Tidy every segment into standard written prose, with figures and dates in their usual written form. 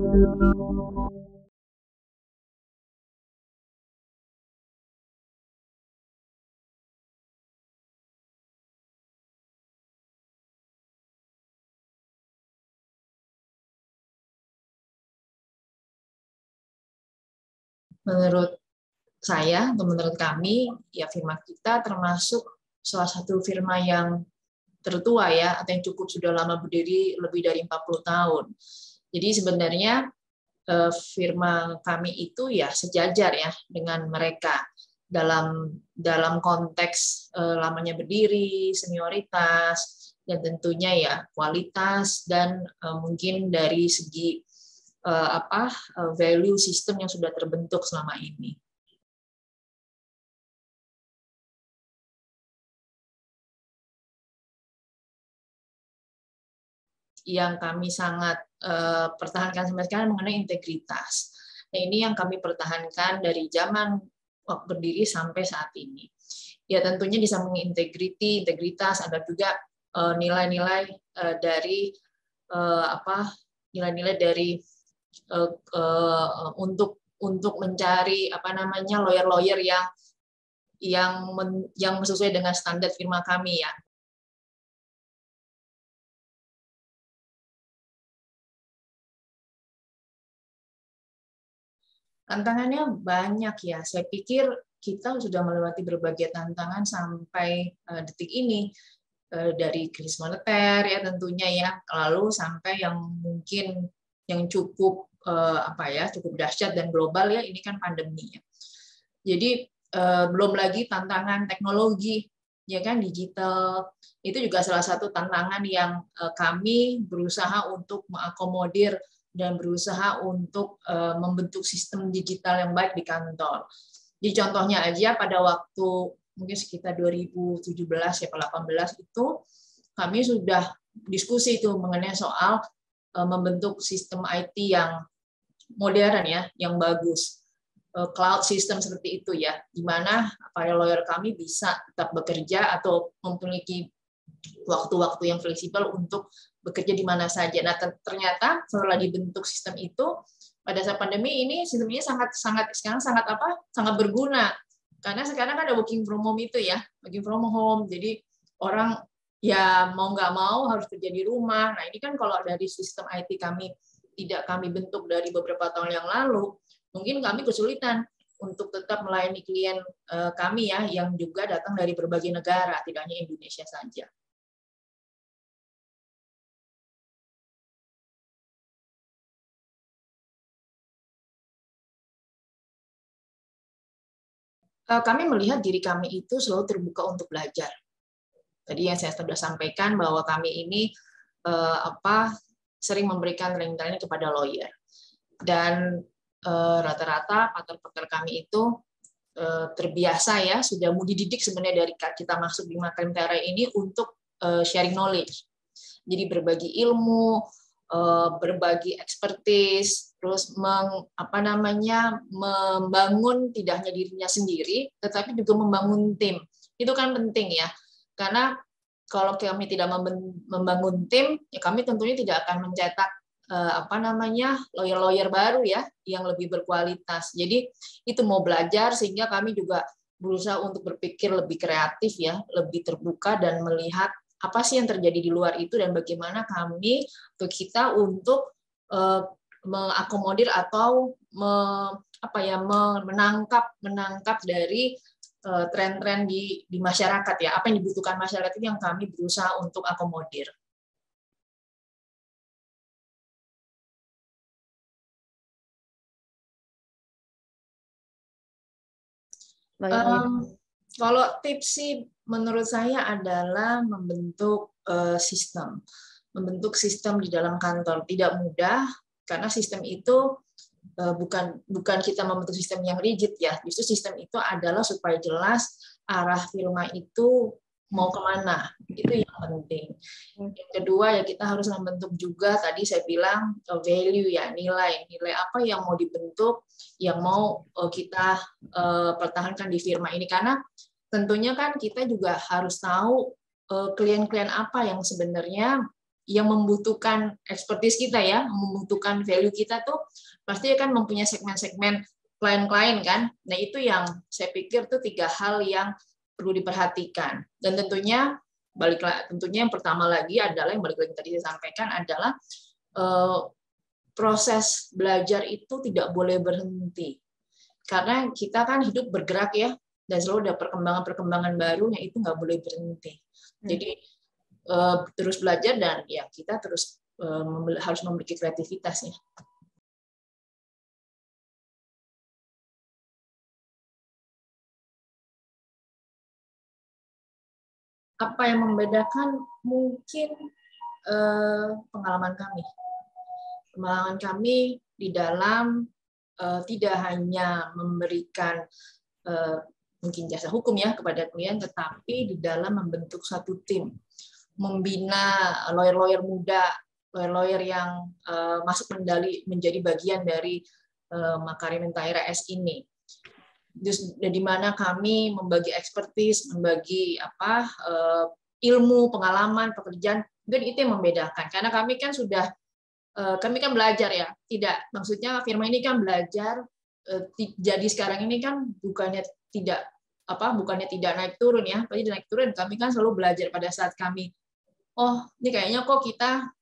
Menurut saya, atau menurut kami, ya firma kita termasuk salah satu firma yang tertua ya, atau yang cukup sudah lama berdiri lebih dari 40 tahun. Jadi sebenarnya firma kami itu ya sejajar ya dengan mereka dalam konteks lamanya berdiri, senioritas, dan tentunya ya kualitas dan mungkin dari segi value system yang sudah terbentuk selama ini. Yang kami sangat pertahankan sampai sekarang mengenai integritas. Nah, ini yang kami pertahankan dari zaman berdiri sampai saat ini. Ya tentunya di samping integritas ada juga nilai-nilai dari nilai-nilai dari untuk mencari lawyer-lawyer yang sesuai dengan standar firma kami ya. Tantangannya banyak ya. Saya pikir kita sudah melewati berbagai tantangan sampai detik ini, dari krisis moneter ya tentunya ya, lalu sampai yang mungkin yang cukup cukup dahsyat dan global ya, ini kan pandemi ya. Jadi belum lagi tantangan teknologi ya kan, digital itu juga salah satu tantangan yang kami berusaha untuk mengakomodir dan berusaha untuk membentuk sistem digital yang baik di kantor. Jadi contohnya aja pada waktu mungkin sekitar 2017 ya 2018 itu kami sudah diskusi itu mengenai soal membentuk sistem IT yang modern ya, yang bagus. Cloud system seperti itu ya, di mana para lawyer kami bisa tetap bekerja atau memiliki waktu-waktu yang fleksibel untuk bekerja di mana saja. Nah, ternyata setelah dibentuk sistem itu pada saat pandemi ini sistemnya sangat berguna. Karena sekarang kan ada working from home itu ya, working from home. Jadi orang ya mau nggak mau harus kerja di rumah. Nah, ini kan kalau dari sistem IT kami bentuk dari beberapa tahun yang lalu, mungkin kami kesulitan untuk tetap melayani klien kami ya, yang juga datang dari berbagai negara, tidak hanya Indonesia saja. Kami melihat diri kami itu selalu terbuka untuk belajar. Tadi yang saya sudah sampaikan bahwa kami ini sering memberikan training kepada lawyer, dan rata-rata partner-partner kami itu terbiasa ya, sudah mau dididik sebenarnya dari kita masuk di Makalintara ini untuk sharing knowledge. Jadi berbagi ilmu, berbagi expertise, terus membangun tidak hanya dirinya sendiri, tetapi juga membangun tim. Itu kan penting ya, karena kalau kami tidak membangun tim, ya kami tentunya tidak akan mencetak lawyer-lawyer baru ya, yang lebih berkualitas. Jadi itu mau belajar, sehingga kami juga berusaha untuk berpikir lebih kreatif ya, lebih terbuka dan melihat apa sih yang terjadi di luar itu dan bagaimana kita untuk mengakomodir atau menangkap dari tren-tren di masyarakat ya, apa yang dibutuhkan masyarakat itu yang kami berusaha untuk akomodir. Kalau tips sih menurut saya adalah membentuk sistem. Membentuk sistem di dalam kantor tidak mudah, karena sistem itu bukan kita membentuk sistem yang rigid ya. Justru sistem itu adalah supaya jelas arah firma itu mau kemana, itu yang penting. Yang kedua ya, kita harus membentuk juga, tadi saya bilang value ya, nilai apa yang mau dibentuk, yang mau kita pertahankan di firma ini, karena tentunya kan kita juga harus tahu klien-klien apa yang sebenarnya yang membutuhkan expertise kita ya, membutuhkan value kita tuh pasti akan mempunyai segmen-segmen klien-klien kan. Nah itu yang saya pikir tuh 3 hal yang perlu diperhatikan. Dan tentunya tentunya yang pertama lagi adalah yang balik lagi tadi saya sampaikan adalah proses belajar itu tidak boleh berhenti. Karena kita kan hidup bergerak ya, dan selalu ada perkembangan-perkembangan baru yang itu nggak boleh berhenti. Jadi terus belajar dan ya kita terus harus memiliki kreativitas ya. Apa yang membedakan mungkin pengalaman kami. Pengalaman kami di dalam tidak hanya memberikan mungkin jasa hukum ya kepada klien, tetapi di dalam membentuk satu tim, membina lawyer-lawyer muda, lawyer-lawyer yang masuk menjadi bagian dari Makarim Mentahira S ini. Di mana kami membagi expertise, membagi ilmu, pengalaman, pekerjaan, dan itu yang membedakan. Karena kami kan belajar ya, maksudnya firma ini kan belajar. Jadi sekarang ini kan bukannya tidak naik turun ya, pasti naik turun. Kami kan selalu belajar pada saat kami, ini kayaknya kok kita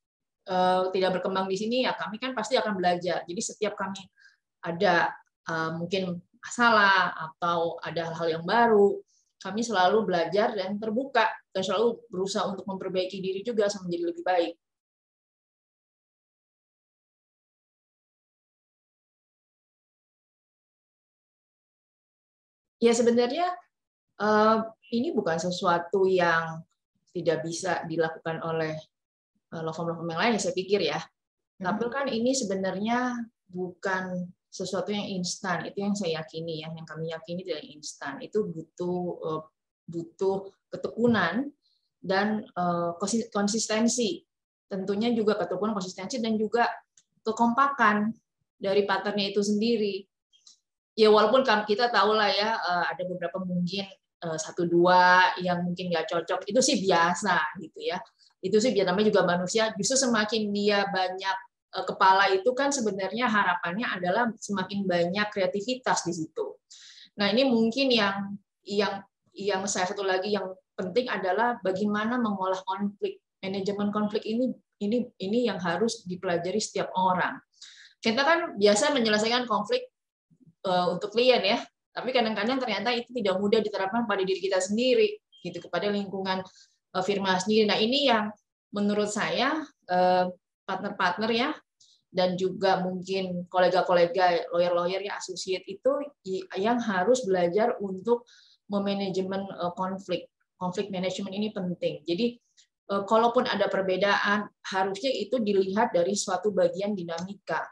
tidak berkembang di sini ya, kami kan pasti akan belajar. Jadi setiap kami ada mungkin masalah atau ada hal-hal yang baru, kami selalu belajar dan terbuka dan selalu berusaha untuk memperbaiki diri juga sampai menjadi lebih baik. Ya sebenarnya ini bukan sesuatu yang tidak bisa dilakukan oleh law firm yang lain, saya pikir ya. Tapi kan ini sebenarnya bukan sesuatu yang instan. Itu yang saya yakini ya, yang kami yakini tidak instan. Itu butuh ketekunan dan konsistensi. Tentunya juga ketekunan, konsistensi, dan juga kekompakan dari partnernya itu sendiri. Ya walaupun kita tahu lah ya, ada beberapa mungkin 1-2 yang mungkin nggak cocok, itu sih biasa gitu ya. Itu sih namanya juga manusia. Justru semakin dia banyak kepala itu kan sebenarnya harapannya adalah semakin banyak kreativitas di situ. Nah ini mungkin yang saya satu lagi yang penting adalah bagaimana mengolah konflik. Manajemen konflik ini yang harus dipelajari setiap orang. Kita kan biasa menyelesaikan konflik untuk klien ya, tapi kadang-kadang ternyata itu tidak mudah diterapkan pada diri kita sendiri, gitu, kepada lingkungan firma sendiri. Nah ini yang menurut saya partner-partner ya, dan juga mungkin kolega-kolega lawyer-lawyer ya, associate itu yang harus belajar untuk memanajemen konflik. Konflik manajemen ini penting. Jadi kalaupun ada perbedaan, harusnya itu dilihat dari suatu bagian dinamika.